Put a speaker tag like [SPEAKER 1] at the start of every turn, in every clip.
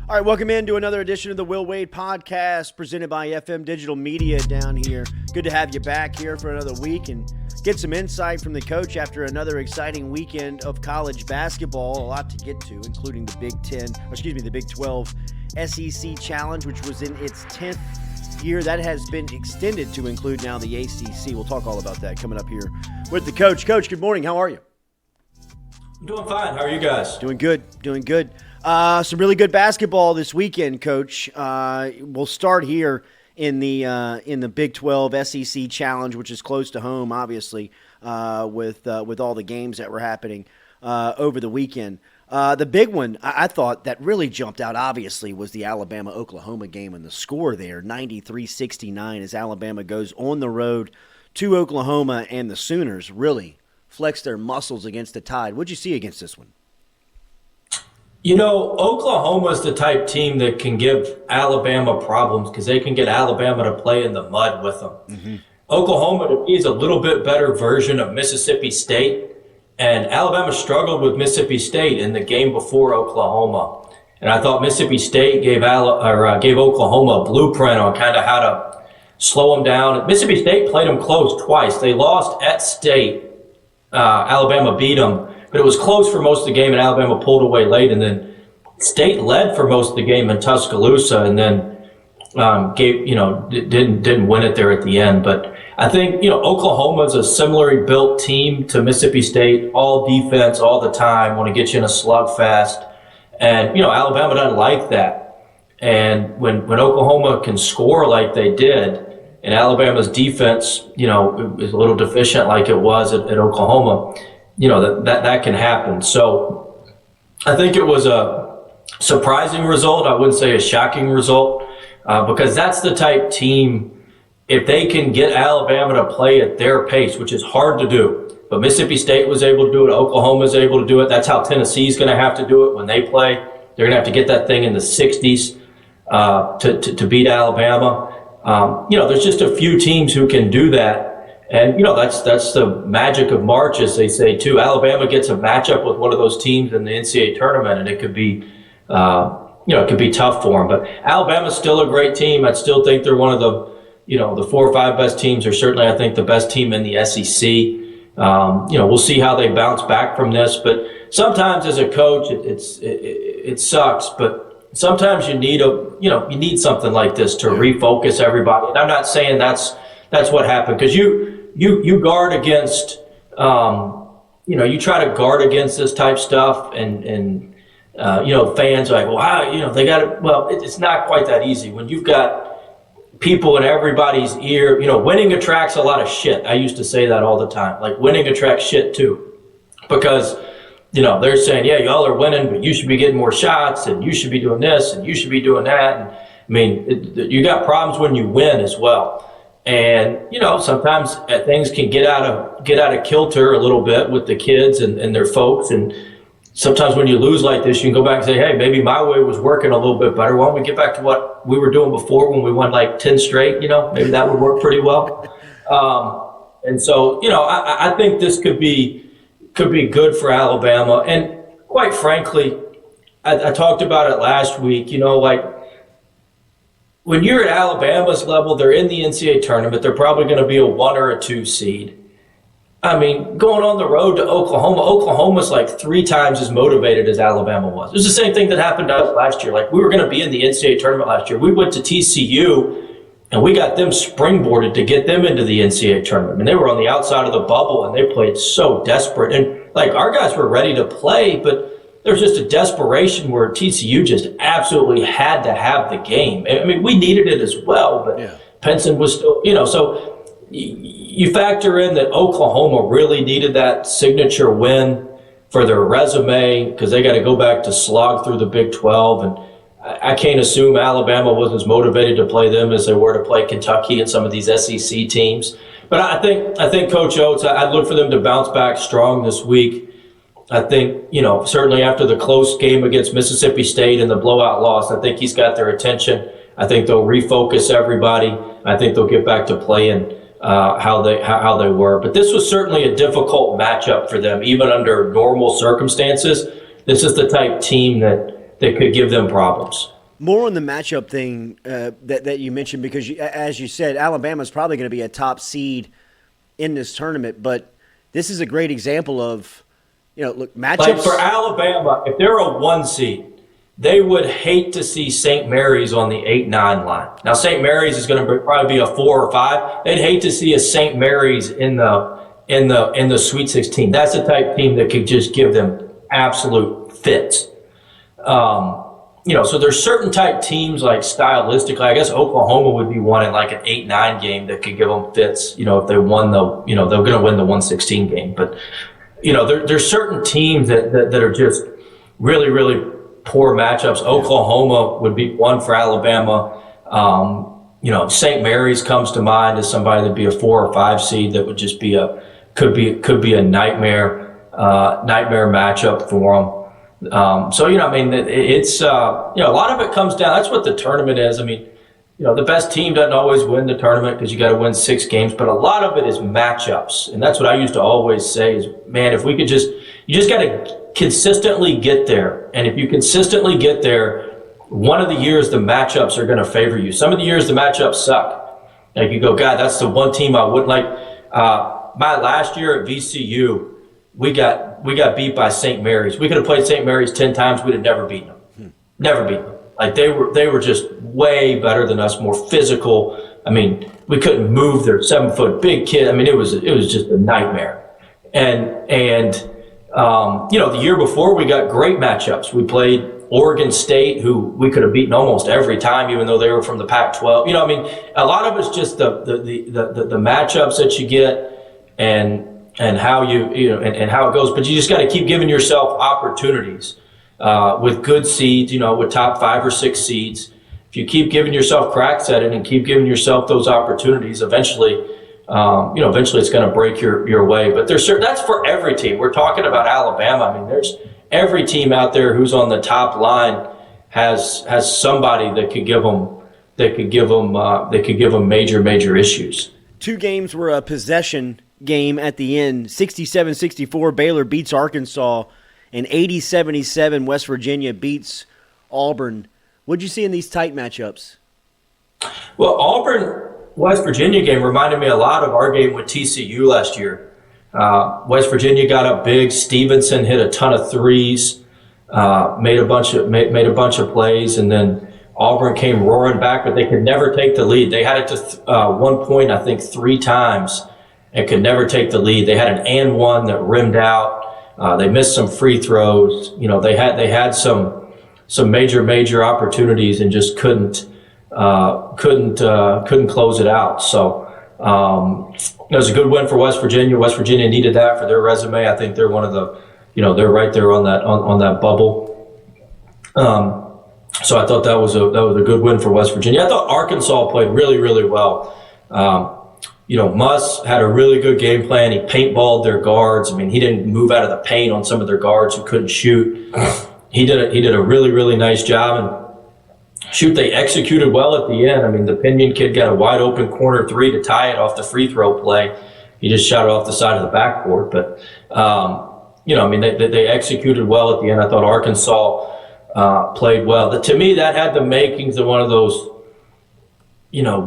[SPEAKER 1] All right, welcome into another edition of the Will Wade Podcast presented by FM Digital Media down here. Good to have you back here for another week and get some insight from the coach after another exciting weekend of college basketball. A lot to get to, including the the Big 12 SEC Challenge, which was in its 10th year. That has been extended to include now the ACC. We'll talk all about that coming up here with the coach. Coach, good morning. How are you?
[SPEAKER 2] I'm doing fine. How are you guys?
[SPEAKER 1] Doing good. Some really good basketball this weekend, Coach. We'll start here in the Big 12 SEC Challenge, which is close to home, obviously, with all the games that were happening over the weekend. The big one I thought that really jumped out, obviously, was the Alabama-Oklahoma game and the score there, 93-69, as Alabama goes on the road to Oklahoma, and the Sooners really flex their muscles against the Tide. What'd you see against this one?
[SPEAKER 2] You know, Oklahoma's the type team that can give Alabama problems because they can get Alabama to play in the mud with them. Mm-hmm. Oklahoma, to me, is a little bit better version of Mississippi State, and Alabama struggled with Mississippi State in the game before Oklahoma. And I thought Mississippi State gave Oklahoma a blueprint on kind of how to slow them down. Mississippi State played them close twice. They lost at State. Alabama beat them. But it was close for most of the game, and Alabama pulled away late. And then State led for most of the game in Tuscaloosa, and then didn't win it there at the end. But I think Oklahoma is a similarly built team to Mississippi State, all defense all the time, want to get you in a slugfest, and Alabama doesn't like that. And when Oklahoma can score like they did, and Alabama's defense is a little deficient like it was at Oklahoma. That can happen. So I think it was a surprising result. I wouldn't say a shocking result because that's the type team, if they can get Alabama to play at their pace, which is hard to do. But Mississippi State was able to do it. Oklahoma's able to do it. That's how Tennessee's going to have to do it when they play. They're going to have to get that thing in the 60s to beat Alabama. There's just a few teams who can do that. And, that's the magic of March, as they say, too. Alabama gets a matchup with one of those teams in the NCAA tournament, and it could be, it could be tough for them. But Alabama's still a great team. I still think they're one of the 4 or 5 best teams, or certainly I think the best team in the SEC. We'll see how they bounce back from this. But sometimes as a coach, it sucks. But sometimes you need something like this to refocus everybody. And I'm not saying that's what happened, because you guard against, you try to guard against this type stuff, and fans are like, well, they got it. Well, it's not quite that easy when you've got people in everybody's ear. Winning attracts a lot of shit. I used to say that all the time. Like, winning attracts shit too, because they're saying, yeah, y'all are winning, but you should be getting more shots, and you should be doing this, and you should be doing that. And you got problems when you win as well. And, sometimes things can get out of kilter a little bit with the kids and their folks. And sometimes when you lose like this, you can go back and say, hey, maybe my way was working a little bit better. Why don't we get back to what we were doing before when we won like 10 straight? Maybe that would work pretty well. And so, I think this could be good for Alabama. And quite frankly, I talked about it last week, when you're at Alabama's level, they're in the NCAA tournament. They're probably going to be a 1 or a 2 seed. Going on the road to Oklahoma's like 3 times as motivated as Alabama was. It was the same thing that happened to us last year. Like, we were going to be in the NCAA tournament last year. We went to TCU, and we got them springboarded to get them into the NCAA tournament. And they were on the outside of the bubble, and they played so desperate. And, our guys were ready to play, but there's just a desperation where TCU just absolutely had to have the game. We needed it as well, but yeah. Penson was still, so you factor in that Oklahoma really needed that signature win for their resume because they got to go back to slog through the Big 12. And I can't assume Alabama was as motivated to play them as they were to play Kentucky and some of these SEC teams. But I think Coach Oates, I'd look for them to bounce back strong this week. I think, certainly after the close game against Mississippi State and the blowout loss, I think he's got their attention. I think they'll refocus everybody. I think they'll get back to playing how they were. But this was certainly a difficult matchup for them, even under normal circumstances. This is the type team that could give them problems.
[SPEAKER 1] More on the matchup thing that you mentioned, because as you said, Alabama's probably going to be a top seed in this tournament, but this is a great example of, look, matchups.
[SPEAKER 2] Like for Alabama, if they're a 1 seed, they would hate to see St. Mary's on the 8-9 line. Now, St. Mary's is going to probably be a 4 or 5. They'd hate to see a St. Mary's in the Sweet 16. That's the type of team that could just give them absolute fits. So there's certain type teams, like stylistically, I guess Oklahoma would be one in like an 8-9 game that could give them fits. If they won they're going to win the 116 game. But there's certain teams that are just really, really poor matchups. Oklahoma would be one for Alabama. St. Mary's comes to mind as somebody that'd be a 4 or 5 seed that would just be could be a nightmare matchup for them. It's a lot of it comes down. That's what the tournament is. The best team doesn't always win the tournament because you got to win 6 games, but a lot of it is matchups. And that's what I used to always say is, man, if we could you just got to consistently get there. And if you consistently get there, one of the years the matchups are going to favor you. Some of the years the matchups suck. Like you go, God, that's the one team I wouldn't like. My last year at VCU, we got beat by St. Mary's. We could have played St. Mary's 10 times. We'd have never beaten them. Never beaten them. Like they were just way better than us, more physical. We couldn't move their 7-foot big kid. It was just a nightmare. And the year before we got great matchups. We played Oregon State, who we could have beaten almost every time, even though they were from the Pac-12. A lot of it's just the matchups that you get and how and how it goes. But you just got to keep giving yourself opportunities with good seeds, with top 5 or 6 seeds. If you keep giving yourself cracks at it and keep giving yourself those opportunities, eventually it's going to break your way. But that's for every team. We're talking about Alabama. There's every team out there who's on the top line has somebody that could give them major issues.
[SPEAKER 1] 2 games were a possession game at the end. 67-64, Baylor beats Arkansas, and 80-77, West Virginia beats Auburn. What'd you see in these tight matchups?
[SPEAKER 2] Well, Auburn-West Virginia game reminded me a lot of our game with TCU last year. West Virginia got up big. Stevenson hit a ton of threes, made a bunch of plays, and then Auburn came roaring back, but they could never take the lead. They had it to one point, I think, 3 times, and could never take the lead. They had an and one that rimmed out. They missed some free throws. They had some major opportunities and just couldn't close it out. So it was a good win for West Virginia. West Virginia needed that for their resume. I think they're one of the, they're right there on that bubble. So I thought that was a good win for West Virginia. I thought Arkansas played really, really well. Muss had a really good game plan. He paintballed their guards. He didn't move out of the paint on some of their guards who couldn't shoot. He did a really, really nice job. And they executed well at the end. The Pinion kid got a wide open corner 3 to tie it off the free throw play. He just shot it off the side of the backboard. But, they executed well at the end. I thought Arkansas played well. To me, that had the makings of one of those,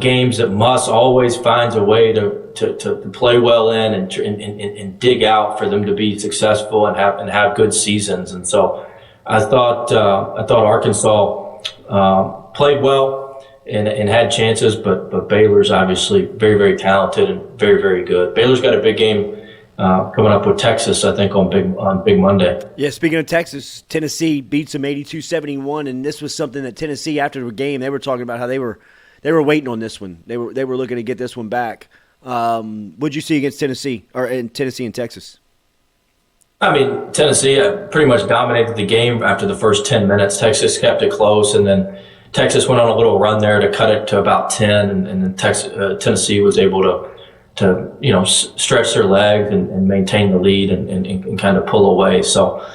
[SPEAKER 2] games that Muss always finds a way to play well in and dig out for them to be successful and have good seasons. And so I thought Arkansas played well and had chances, but Baylor's obviously very, very talented and very, very good. Baylor's got a big game coming up with Texas, I think, on Big Monday.
[SPEAKER 1] Yeah, speaking of Texas, Tennessee beats them 82-71, and this was something that Tennessee, after the game, they were talking about how they were waiting on this one. They were looking to get this one back. What'd you see against Tennessee, or in Tennessee and Texas?
[SPEAKER 2] Tennessee pretty much dominated the game after the first 10 minutes. Texas kept it close, and then Texas went on a little run there to cut it to about 10, and then Tennessee was able to stretch their legs and maintain the lead and kind of pull away. So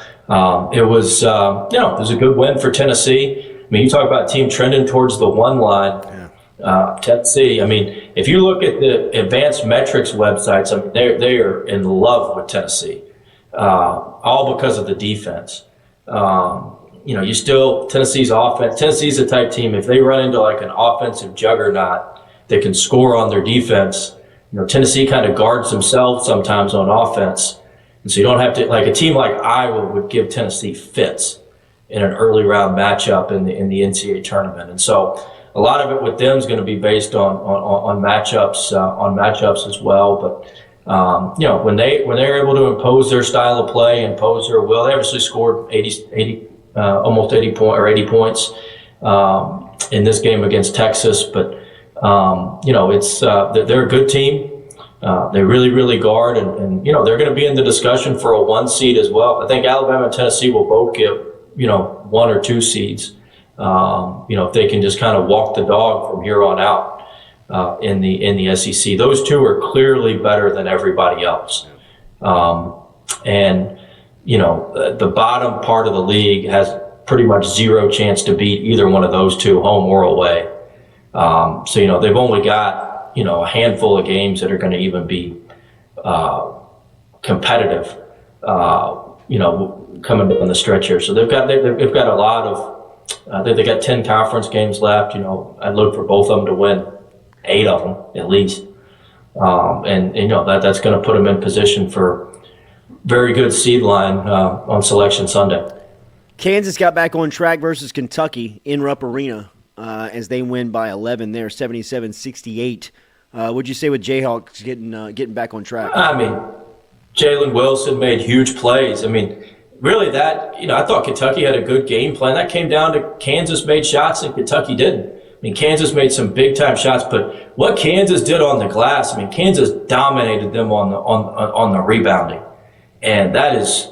[SPEAKER 2] it was a good win for Tennessee. You talk about a team trending towards the 1 line. Tennessee, if you look at the advanced metrics websites, they are in love with Tennessee. All because of the defense. Tennessee's offense. Tennessee's a type team. If they run into like an offensive juggernaut that can score on their defense, Tennessee kind of guards themselves sometimes on offense. And so you don't have to, like a team like Iowa would give Tennessee fits in an early round matchup in the NCAA tournament. And so a lot of it with them is going to be based on matchups as well. But when they're able to impose their style of play, impose their will, they obviously scored 80 points in this game against Texas. But they're a good team. They really, really guard, and they're going to be in the discussion for a 1 seed as well. I think Alabama and Tennessee will both get 1 or 2 seeds. If they can just kind of walk the dog from here on out in the SEC. Those two are clearly better than everybody else. And the bottom part of the league has pretty much zero chance to beat either one of those two, home or away. So they've only got a handful of games that are going to even be competitive. Coming down the stretch here. So they've got a lot of. They got 10 conference games left. I'd look for both of them to win 8 of them at least, and that's going to put them in position for very good seed line on Selection Sunday.
[SPEAKER 1] Kansas got back on track versus Kentucky in Rupp Arena as they win by 11 there, 77-68. What'd you say with Jayhawks getting back on track?
[SPEAKER 2] I mean, Jalen Wilson made huge plays. I mean, really I thought Kentucky had a good game plan. That came down to Kansas made shots and Kentucky didn't. I mean, Kansas made some big time shots, but what Kansas did on the glass, I mean, Kansas dominated them on the rebounding. And that is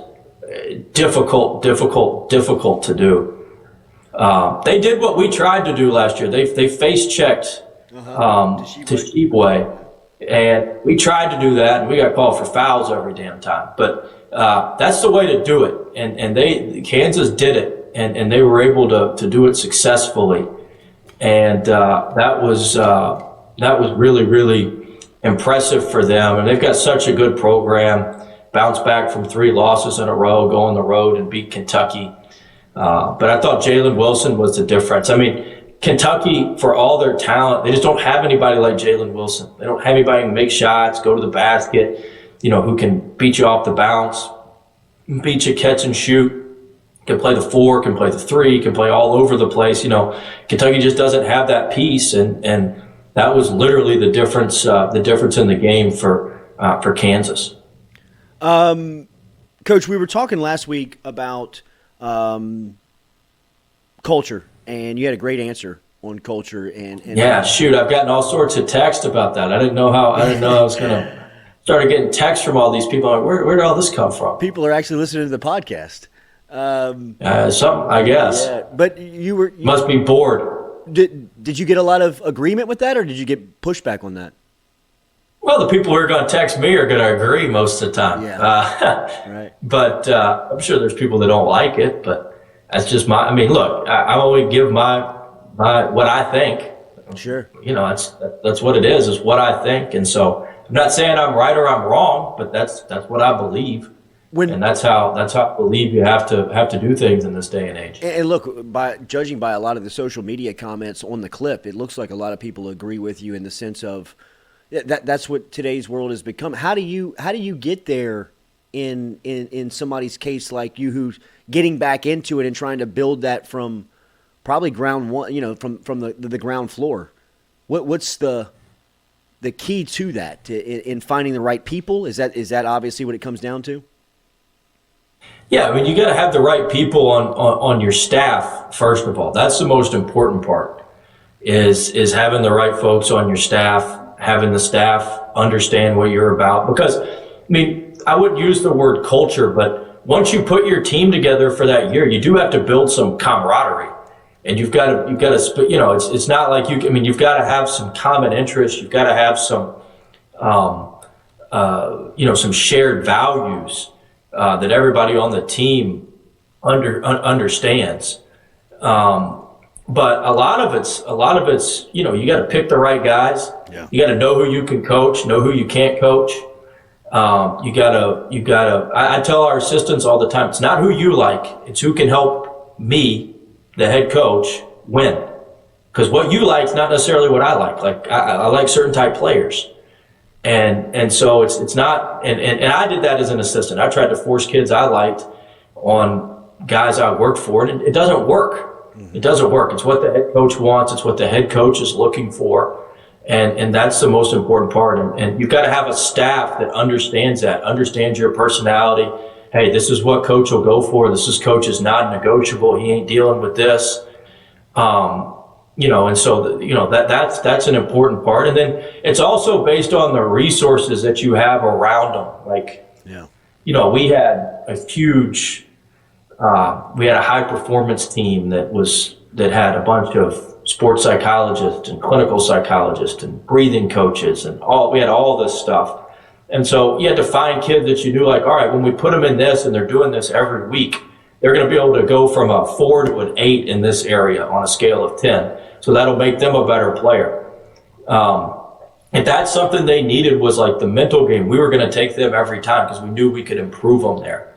[SPEAKER 2] difficult to do. They did what we tried to do last year. They face checked to Sheepway, and we tried to do that, and we got called for fouls every damn time. But that's the way to do it, and Kansas did it, and they were able to do it successfully, and that was really, really impressive for them. And they've got such a good program. Bounced back from 3 losses in a row, go on the road and beat Kentucky. But I thought Jalen Wilson was the difference. I mean, Kentucky, for all their talent, they just don't have anybody like Jalen Wilson. They don't have anybody who can make shots, go to the basket, who can beat you off the bounce, beat you catch and shoot, can play the 4, can play the 3, can play all over the place. Kentucky just doesn't have that piece, and that was literally the difference in the game for Kansas.
[SPEAKER 1] Coach, we were talking last week about culture, and you had a great answer on culture. And
[SPEAKER 2] yeah, shoot, I've gotten all sorts of text about that. I didn't know I was going to start getting texts from all these people. Like, where did all this come from?
[SPEAKER 1] People are actually listening to the podcast.
[SPEAKER 2] Something, I guess.
[SPEAKER 1] Yeah, but you
[SPEAKER 2] must be bored.
[SPEAKER 1] Did you get a lot of agreement with that, or did you get pushback on that?
[SPEAKER 2] Well, the people who are going to text me are going to agree most of the time.
[SPEAKER 1] Yeah. Right.
[SPEAKER 2] But I'm sure there's people that don't like it, but that's just look, I only give my what I think.
[SPEAKER 1] Sure.
[SPEAKER 2] That's what it is what I think. And so I'm not saying I'm right or I'm wrong, but that's what I believe. And that's how I believe you have to do things in this day and age.
[SPEAKER 1] And look, judging by a lot of the social media comments on the clip, it looks like a lot of people agree with you in the sense of that's what today's world has become. How do you get there in somebody's case like you, who's getting back into it and trying to build that from probably ground one, from the ground floor? What's the key to that in finding the right people? Is that obviously what it comes down to?
[SPEAKER 2] Yeah, I mean, you got to have the right people on your staff, first of all. That's the most important part, is having the right folks on your staff, having the staff understand what you're about. Because, I wouldn't use the word culture, but once you put your team together for that year, you do have to build some camaraderie. And you've got to, it's not like you've got to have some common interests. You've got to have some, some shared values that everybody on the team understands. But a lot of it's, you got to pick the right guys. Yeah. You got to know who you can coach, know who you can't coach. You gotta, I tell our assistants all the time, it's not who you like, it's who can help me, the head coach, win. Because what you like is not necessarily what I like. Like I like certain type players. And so it's not, and I did that as an assistant. I tried to force kids I liked on guys I worked for, and it doesn't work. It doesn't work. It's what the head coach wants. It's what the head coach is looking for. And that's the most important part. And you've got to have a staff that understands that, understands your personality. Hey, this is what coach will go for. This is coach's non-negotiable. He ain't dealing with this. And so, that's an important part. And then it's also based on the resources that you have around them. Like, we had a huge, we had a high performance team that had a bunch of sports psychologists and clinical psychologists and breathing coaches and we had all this stuff. And so you had to find kids that you knew, like, all right, when we put them in this and they're doing this every week, they're going to be able to go from a 4 to an 8 in this area on a scale of 10. So that'll make them a better player. And that's something they needed, was like the mental game. We were going to take them every time because we knew we could improve them there.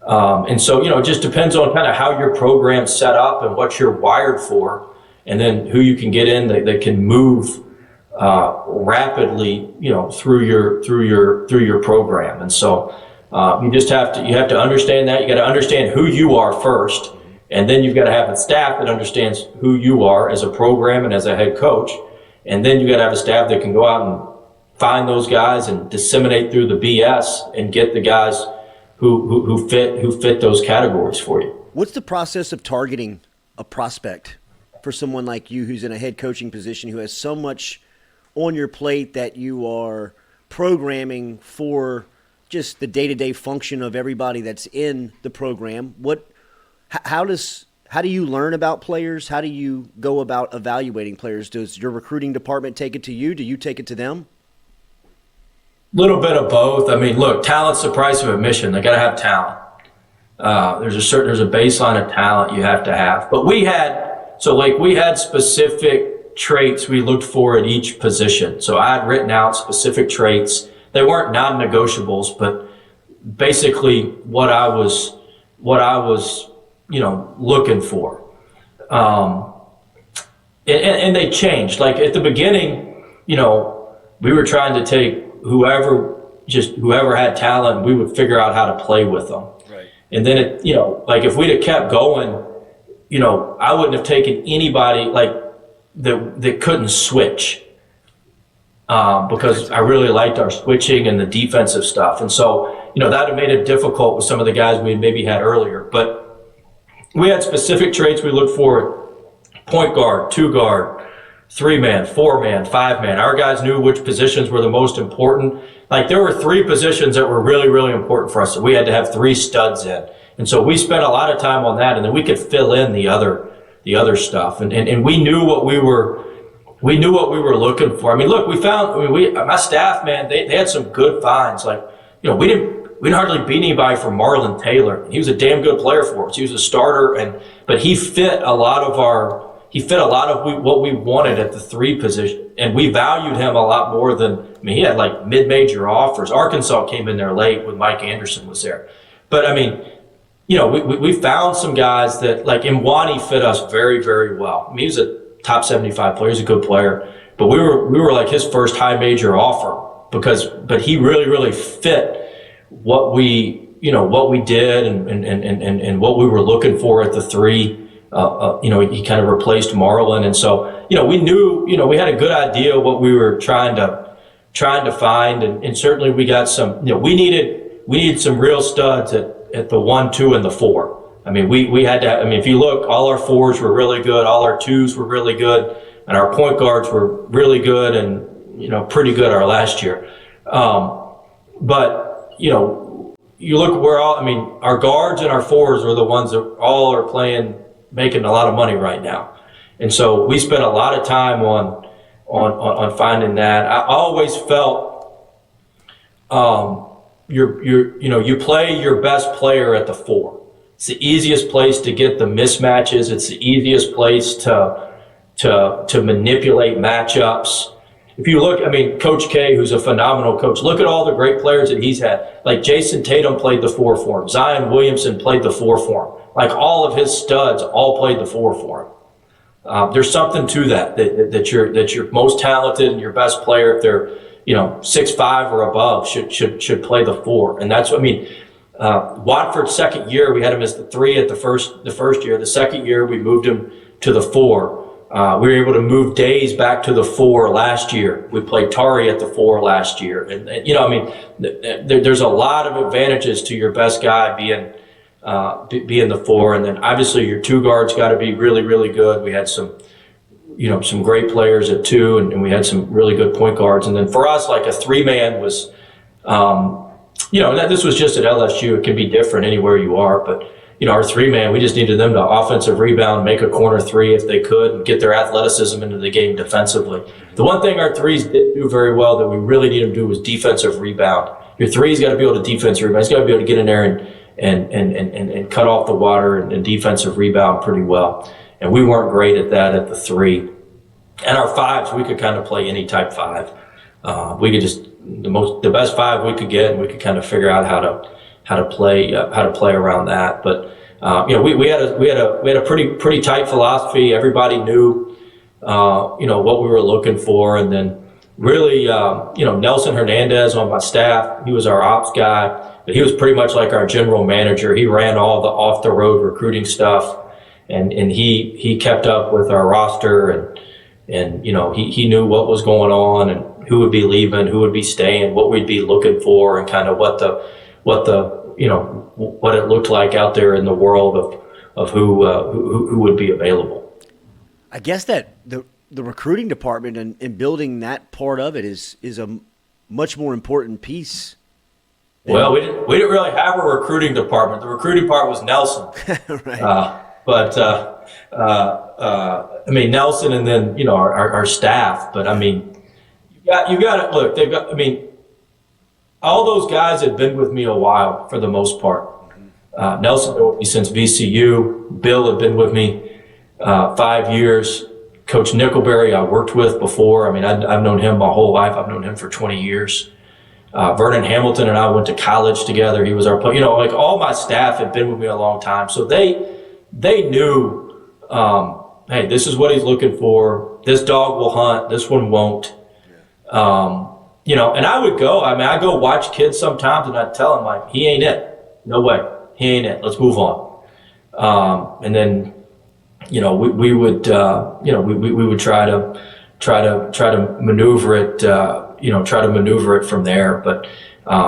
[SPEAKER 2] And so, it just depends on kind of how your program's set up and what you're wired for, and then who you can get in that can move rapidly, through your program. And so you have to understand that. You got to understand who you are first, and then you've got to have a staff that understands who you are as a program and as a head coach. And then you got to have a staff that can go out and find those guys and disseminate through the BS and get the guys who fit those categories for you.
[SPEAKER 1] What's the process of targeting a prospect for someone like you who's in a head coaching position, who has so much on your plate that you are programming for just the day-to-day function of everybody that's in the program? How do you learn about players? How do you go about evaluating players? Does your recruiting department take it to you? Do you take it to them?
[SPEAKER 2] Little bit of both. I mean, look, talent's the price of admission. They got to have talent. There's a baseline of talent you have to have. But we had specific traits we looked for at each position. So I had written out specific traits. They weren't non-negotiables, but basically what I was looking for. And they changed. Like at the beginning, we were trying to take whoever had talent, we would figure out how to play with them.
[SPEAKER 1] Right.
[SPEAKER 2] And then if we'd have kept going, I wouldn't have taken anybody that couldn't switch. Because I really liked our switching and the defensive stuff. And so, that have made it difficult with some of the guys we maybe had earlier. But we had specific traits we looked for: point guard, 2-guard, 3-man, 4-man, 5-man. Our guys knew which positions were the most important. Like there were 3 positions that were really, really important for us. So we had to have 3 studs in. And so we spent a lot of time on that, and then we could fill in the other stuff. And we knew what we were looking for. I mean, look, my staff, man, they had some good finds. Like, we didn't hardly beat anybody from Marlon Taylor. He was a damn good player for us. He was a starter, but he fit a lot of what we wanted at the 3 position, and we valued him a lot more than. He had like mid-major offers. Arkansas came in there late when Mike Anderson was there, but we found some guys that, like Imwani, fit us very, very well. He was a top 75 player. He's a good player, but we were like his first high major offer but he really, really fit what we did and what we were looking for at the 3. He kind of replaced Marlon. And so, we knew, we had a good idea what we were trying to find. And certainly we got some, we needed some real studs at the 1, 2, and the 4. I mean, we had to, if you look, all our 4s were really good. All our 2s were really good. And our point guards were really good and, pretty good our last year. But, you look where our guards and our 4s are the ones that all are making a lot of money right now. And so we spent a lot of time on finding that. I always felt, you play your best player at the 4. It's the easiest place to get the mismatches. It's the easiest place to manipulate matchups. If you look, Coach K, who's a phenomenal coach, look at all the great players that he's had. Like Jason Tatum played the 4 for him. Zion Williamson played the 4 for him. like all of his studs all played the 4 for him. There's something to that your most talented and your best player, if they're 6'5" or above, should play the 4. And that's what I mean. Watford's second year, we had him as the 3 at the first year. The second year, we moved him to the 4. We were able to move Days back to the 4 last year. We played Tari at the 4 last year. And there's a lot of advantages to your best guy being the 4. And then obviously your 2 guards got to be really, really good. We had some great players at 2, and we had some really good point guards. And then for us, like a 3-man was, this was just at LSU. It can be different anywhere you are, but our 3-man, we just needed them to offensive rebound, make a corner 3 if they could, and get their athleticism into the game defensively. The one thing our 3s did do very well that we really needed them to do was defensive rebound. Your 3's got to be able to defensive rebound. He's got to be able to get in there and cut off the water and defensive rebound pretty well. And we weren't great at that at the 3. And our 5s, we could kind of play any type 5. We could just the best 5 we could get, and we could kind of figure out how to play around that. But we had a pretty tight philosophy. Everybody knew what we were looking for, and then really Nelson Hernandez on my staff, he was our ops guy, but he was pretty much like our general manager. He ran all the off the road recruiting stuff, and he kept up with our roster, and he knew what was going on and who would be leaving, who would be staying, what we'd be looking for, and kind of what it looked like out there in the world of who would be available.
[SPEAKER 1] I guess that the recruiting department and building that part of it is a much more important piece.
[SPEAKER 2] Well, we didn't really have a recruiting department. The recruiting part was Nelson.
[SPEAKER 3] Right.
[SPEAKER 2] Nelson, and then our staff. But I mean, you got to look. They've got. I mean, all those guys had been with me a while for the most part. Nelson been with me since VCU. Bill had been with me 5 years. Coach Nickelberry I worked with before. I mean, I've known him my whole life. I've known him for 20 years. Vernon Hamilton and I went to college together. He was our, like all my staff had been with me a long time. So they knew, hey, this is what he's looking for. This dog will hunt. This one won't. And I would go. I mean, I go watch kids sometimes, and I tell them like, he ain't it. No way. He ain't it. Let's move on. And then, we would try to maneuver it. Try to maneuver it from there. But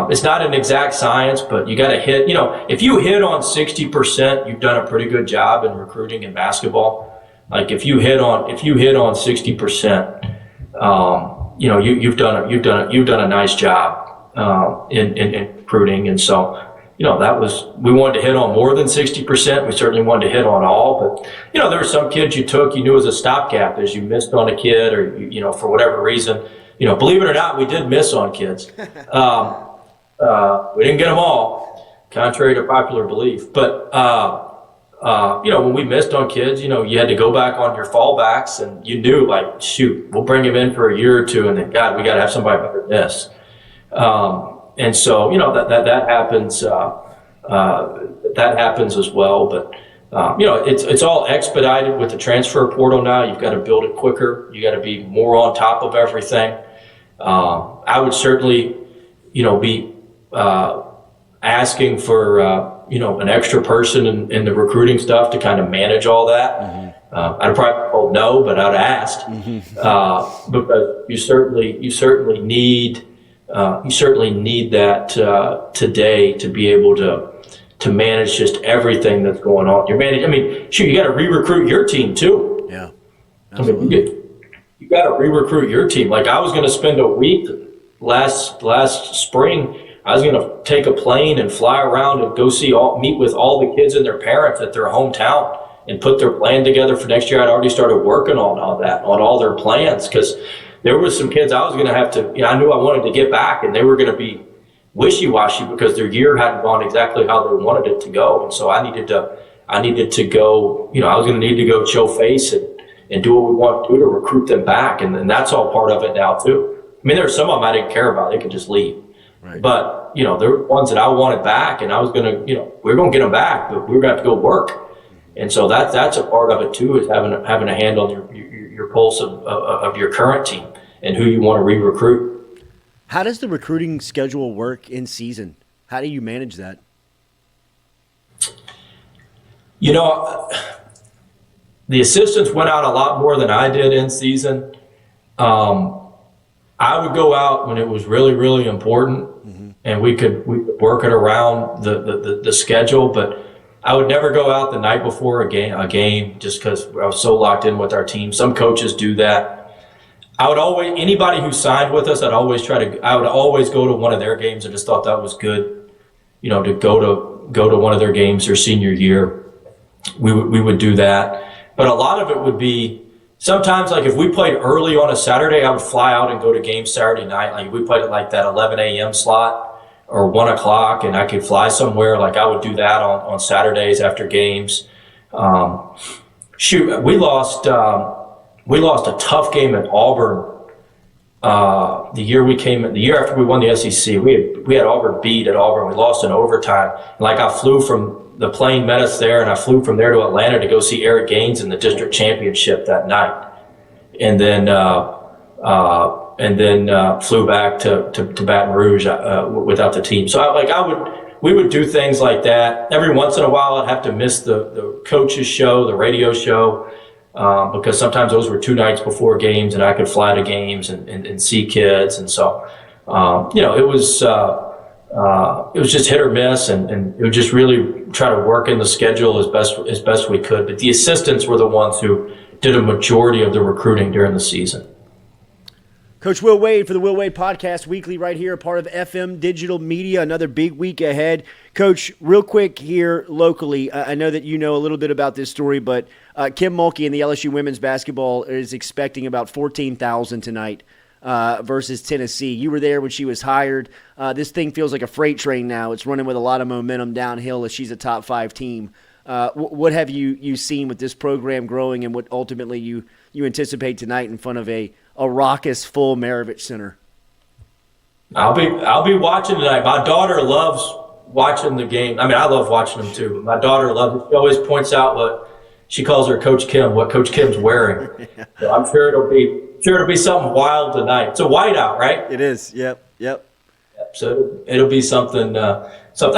[SPEAKER 2] it's not an exact science. But you got to hit. If you hit on 60%, you've done a pretty good job in recruiting in basketball. Like if you hit on 60%. You've done a nice job in recruiting, and so we wanted to hit on more than 60%. We certainly wanted to hit on all, but there were some kids you knew as a stopgap as you missed on a kid, or for whatever reason. Believe it or not, we did miss on kids. We didn't get them all, contrary to popular belief, but. When we missed on kids, you had to go back on your fallbacks, and you knew, like, shoot, we'll bring him in for a year or two, and then, God, we got to have somebody better than this. And so, that happens. That happens as well. But it's all expedited with the transfer portal now. You've got to build it quicker. You got to be more on top of everything. I would certainly, be asking for. An extra person in the recruiting stuff to kind of manage all that. Mm-hmm. I'd probably told no, but I'd asked. Mm-hmm. Because you certainly need that today to be able to manage just everything that's going on. You got to re-recruit your team too.
[SPEAKER 1] Yeah, absolutely.
[SPEAKER 2] You got to re-recruit your team. Like I was going to spend a week last spring. I was going to take a plane and fly around and go meet with all the kids and their parents at their hometown and put their plan together for next year. I'd already started working on all that, on all their plans, because there were some kids I was going to have to, I knew I wanted to get back, and they were going to be wishy-washy because their year hadn't gone exactly how they wanted it to go. And so I needed to go, I was going to need to go show face and do what we want to do to recruit them back. And that's all part of it now too. I mean, there's some of them I didn't care about. They could just leave.
[SPEAKER 1] Right.
[SPEAKER 2] But, there were ones that I wanted back, and I was going to, we were going to get them back, but we were going to have to go work. And so that's a part of it too, is having a hand on your pulse of your current team and who you want to re-recruit.
[SPEAKER 1] How does the recruiting schedule work in season? How do you manage that?
[SPEAKER 2] The assistants went out a lot more than I did in season. I would go out when it was really, really important, and we could work it around the schedule. But I would never go out the night before a game just because I was so locked in with our team. Some coaches do that. Anybody who signed with us, I would always go to one of their games. I just thought that was good, to go to one of their games their senior year. We would do that. But a lot of it would be sometimes, like if we played early on a Saturday, I would fly out and go to games Saturday night. Like we played at like that 11 a.m. slot or 1 o'clock, and I could fly somewhere. Like I would do that on Saturdays after games. We lost a tough game at Auburn the year after we won the SEC. We had Auburn beat at Auburn. We lost in overtime. Like I flew from the plane met us there, and I flew from there to Atlanta to go see Eric Gaines in the district championship that night, and then flew back to Baton Rouge without the team. So we would do things like that. Every once in a while, I'd have to miss the coach's show, the radio show, because sometimes those were 2 nights before games, and I could fly to games and see kids, and so it was just hit or miss, and it would just really try to work in the schedule as best we could. But the assistants were the ones who did a majority of the recruiting during the season.
[SPEAKER 1] Coach Will Wade for the Will Wade Podcast Weekly right here, a part of FM Digital Media. Another big week ahead. Coach, real quick here locally, I know that you know a little bit about this story, but Kim Mulkey and the LSU women's basketball is expecting about 14,000 tonight versus Tennessee. You were there when she was hired. This thing feels like a freight train now. It's running with a lot of momentum downhill as she's a top 5 team. What have you seen with this program growing, and what ultimately you anticipate tonight in front of a raucous full Maravich Center?
[SPEAKER 2] I'll be watching tonight. My daughter loves watching the game. I mean, I love watching them too. But my daughter loves it. She always points out what she calls her Coach Kim, what Coach Kim's wearing. Yeah. So I'm sure it'll be something wild tonight. It's a whiteout, right?
[SPEAKER 1] It is. Yep.
[SPEAKER 2] So it'll be something. I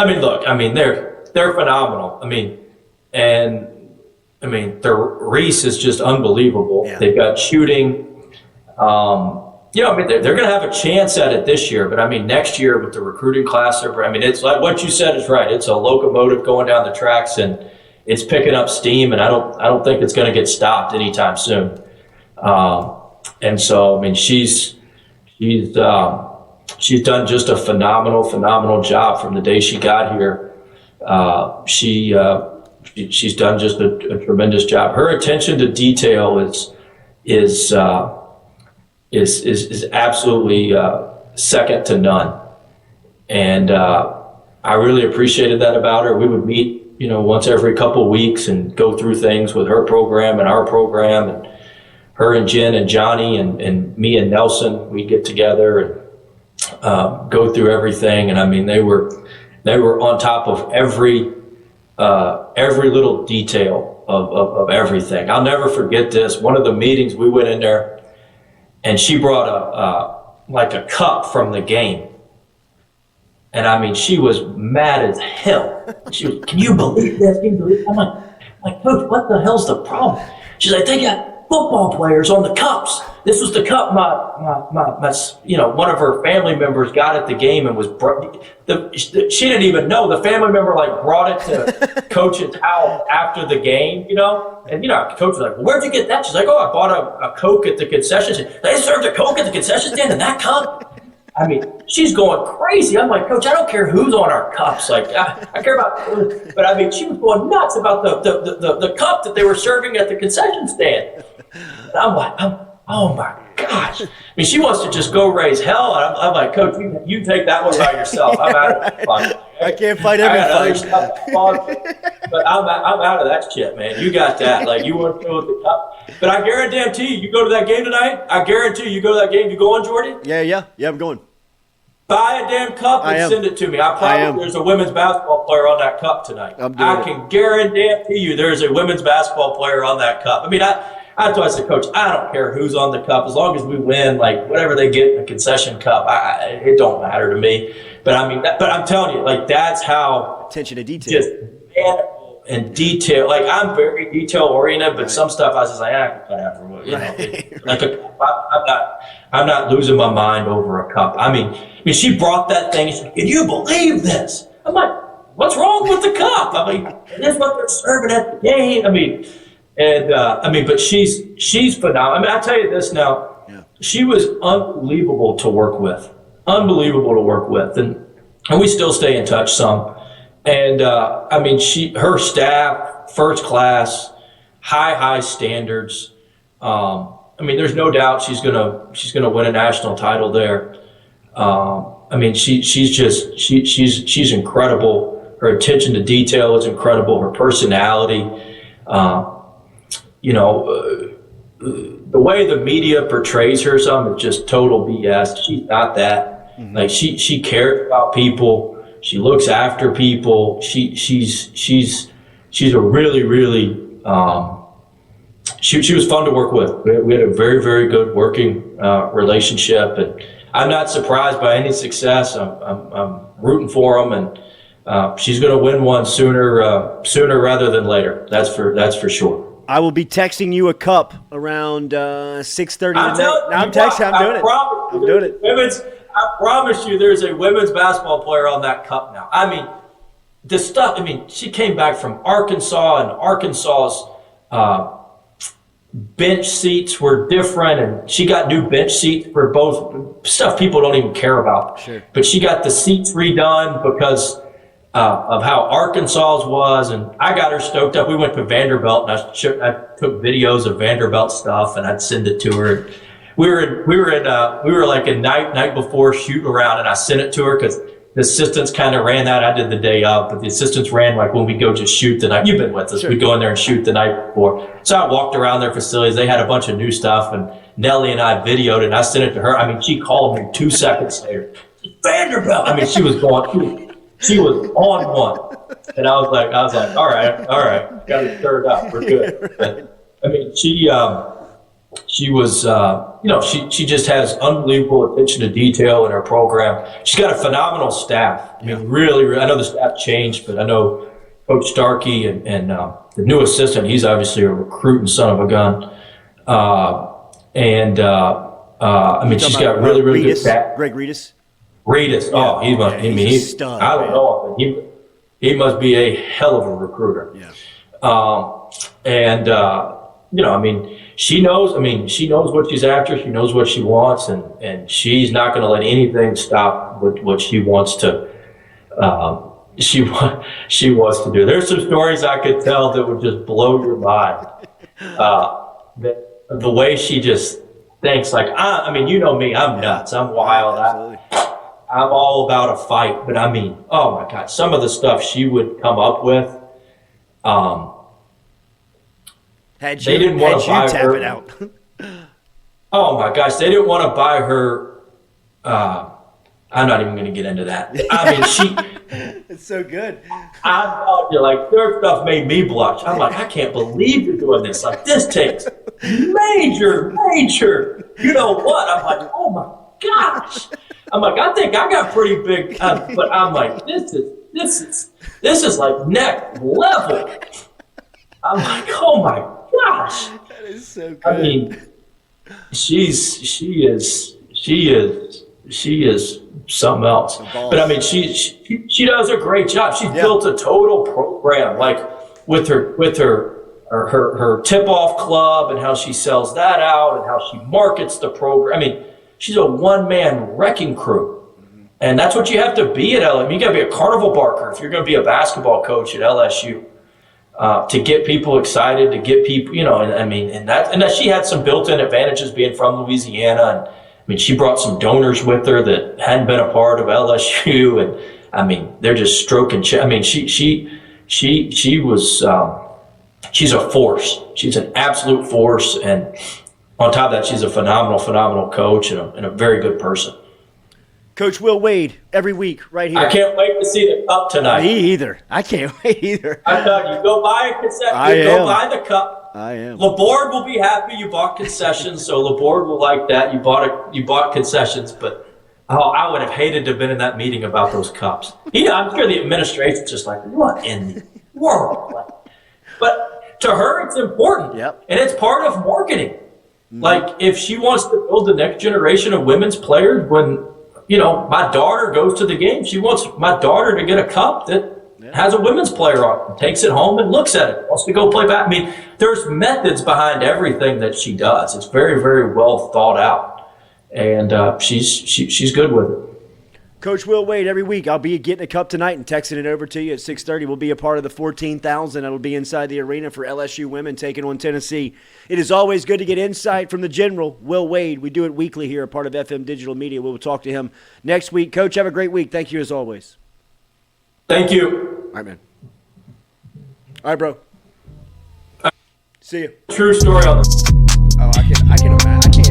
[SPEAKER 2] mean, look. I mean, they're phenomenal. I mean, their Reese is just unbelievable. Yeah. They've got shooting. They're going to have a chance at it this year, but I mean, next year with the recruiting class, it's like what you said is right. It's a locomotive going down the tracks, and it's picking up steam, and I don't think it's going to get stopped anytime soon. And so, I mean, she's done just a phenomenal job from the day she got here. She's done just a tremendous job. Her attention to detail is absolutely second to none, and I really appreciated that about her. We would meet, once every couple of weeks and go through things with her program and our program, and her and Jen and Johnny and me and Nelson. We'd get together and go through everything, and I mean they were on top of every little detail of everything. I'll never forget this. One of the meetings we went in there, and she brought a cup from the game. And I mean, she was mad as hell. She was, can you believe this? I'm like, Coach, what the hell's the problem? She's like, they got football players on the cups. This was the cup my one of her family members got at the game and was she didn't even know. The family member brought it to Coach's house after the game, and Coach was like, well, where'd you get that? She's like, oh, I bought a Coke at the concession stand. They served a Coke at the concession stand in that cup? I mean, she's going crazy. I'm like, Coach, I don't care who's on our cups. Like, I care about, but I mean, she was going nuts about the cup that they were serving at the concession stand. And I'm like, oh my gosh. I mean, she wants to just go raise hell. And I'm like, Coach, you take that one by yourself. I'm out of it.
[SPEAKER 1] I can't fight every fight.
[SPEAKER 2] But I'm out of that shit, man. You got that. Like, you want to go with the cup. But I guarantee you go to that game tonight. I guarantee you go to that game. You going, Jordy?
[SPEAKER 1] Yeah, I'm going.
[SPEAKER 2] Buy a damn cup and send it to me. I promise there's a women's basketball player on that cup tonight. I can guarantee you there's a women's basketball player on that cup. I mean, I told I said, Coach, I don't care who's on the cup as long as we win. Like whatever they get in a concession cup, it don't matter to me. But I mean, but I'm telling you, like that's how
[SPEAKER 1] attention to detail,
[SPEAKER 2] just maniacal and detail. Like I'm very detail oriented, but some stuff I was just like, whatever. You know, like I'm not losing my mind over a cup. I mean, she brought that thing. She's like, can you believe this? I'm like, what's wrong with the cup? I mean, that's what they're serving at the game. I mean, but she's phenomenal. I mean, I tell you this now. Yeah. She was unbelievable to work with. And we still stay in touch some. And her staff, first class, high standards. There's no doubt she's gonna win a national title there. She's incredible. Her attention to detail is incredible. Her personality, the way the media portrays her, some is just total BS. She's not that. Mm-hmm. Like she cares about people. She looks after people. She's a really she was fun to work with. We had a very, very good working relationship, and I'm not surprised by any success. I'm rooting for them, and she's going to win one sooner rather than later. That's for sure.
[SPEAKER 1] I will be texting you a cup around 6:30 tonight. I'm texting. I'm doing it.
[SPEAKER 2] I promise you, there's a women's basketball player on that cup now. I mean, the stuff. I mean, she came back from Arkansas, and Arkansas's bench seats were different, and she got new bench seats for both stuff people don't even care about.
[SPEAKER 1] Sure.
[SPEAKER 2] But she got the seats redone because of how Arkansas's was, and I got her stoked up. We went to Vanderbilt, and I took videos of Vanderbilt stuff, and I'd send it to her. We were like a night before shooting around, and I sent it to her because the assistants kind of ran that. I did the day of, but the assistants ran like when we go just shoot the night. You've been with us. Sure. We go in there and shoot the night before. So I walked around their facilities. They had a bunch of new stuff, and Nellie and I videoed it, and I sent it to her. I mean, she called me 2 seconds later. Vanderbilt. I mean, she was going. She was on one, and I was like, all right, got it stirred up. We're good. But, I mean, she was, she just has unbelievable attention to detail in her program. She's got a phenomenal staff. I mean, really, I know the staff changed, but I know Coach Starkey and the new assistant, he's obviously a recruiting son of a gun. She's got really good staff.
[SPEAKER 1] Greg Reedus?
[SPEAKER 2] Reedus. Oh, he's a stud. I don't know. He must be a hell of a recruiter.
[SPEAKER 1] Yeah.
[SPEAKER 2] She knows what she's after. She knows what she wants, and she's not going to let anything stop what she wants to. She wants to do. There's some stories I could tell that would just blow your mind. The way she just thinks, like you know me, I'm nuts. I'm wild. I'm all about a fight, but I mean, oh my God, some of the stuff she would come up with.
[SPEAKER 1] They didn't want to buy her. It out.
[SPEAKER 2] Oh my gosh, they didn't want to buy her. I'm not even going to get into that. I mean,
[SPEAKER 1] it's so good.
[SPEAKER 2] I'm telling you, like their stuff made me blush. I'm like, I can't believe you're doing this. Like this takes major. You know what? I'm like, oh my gosh. I'm like, I think I got pretty big, but I'm like, this is like next level. I'm like, oh my gosh.
[SPEAKER 1] That is so good.
[SPEAKER 2] I mean, she is something else. But I mean, she does a great job. She's built a total program, like with her tip-off club and how she sells that out and how she markets the program. I mean, she's a one-man wrecking crew. And that's what you have to be at LSU. You got to be a carnival barker if you're going to be a basketball coach at LSU. To get people excited, to get people, and that she had some built-in advantages being from Louisiana. And I mean, she brought some donors with her that hadn't been a part of LSU. And I mean, they're just stroking. I mean, she was, she's a force. She's an absolute force. And on top of that, she's a phenomenal coach and a very good person.
[SPEAKER 1] Coach Will Wade, every week, right here.
[SPEAKER 2] I can't wait to see the cup tonight.
[SPEAKER 1] Me either. I can't wait either.
[SPEAKER 2] I thought you go buy a concession. Go buy the cup.
[SPEAKER 1] I am.
[SPEAKER 2] LeBoard will be happy you bought concessions, so LeBoard will like that. You bought concessions, but I would have hated to have been in that meeting about those cups. I'm sure the administration's just like, what in the world? But to her, it's important.
[SPEAKER 1] Yep.
[SPEAKER 2] And it's part of marketing. Like, if she wants to build the next generation of women's players, when, my daughter goes to the game, she wants my daughter to get a cup that has a women's player on it, takes it home and looks at it, wants to go play back. I mean, there's methods behind everything that she does. It's very, very well thought out. And she's good with it.
[SPEAKER 1] Coach Will Wade, every week I'll be getting a cup tonight and texting it over to you at 6:30. We'll be a part of the 14,000 that'll be inside the arena for LSU women taking on Tennessee. It is always good to get insight from the general, Will Wade. We do it weekly here, a part of FM Digital Media. We'll talk to him next week. Coach, have a great week. Thank you as always.
[SPEAKER 2] Thank you.
[SPEAKER 1] All right, man. All right, bro. See you.
[SPEAKER 2] True story on this.
[SPEAKER 1] Oh, I can't imagine. I can't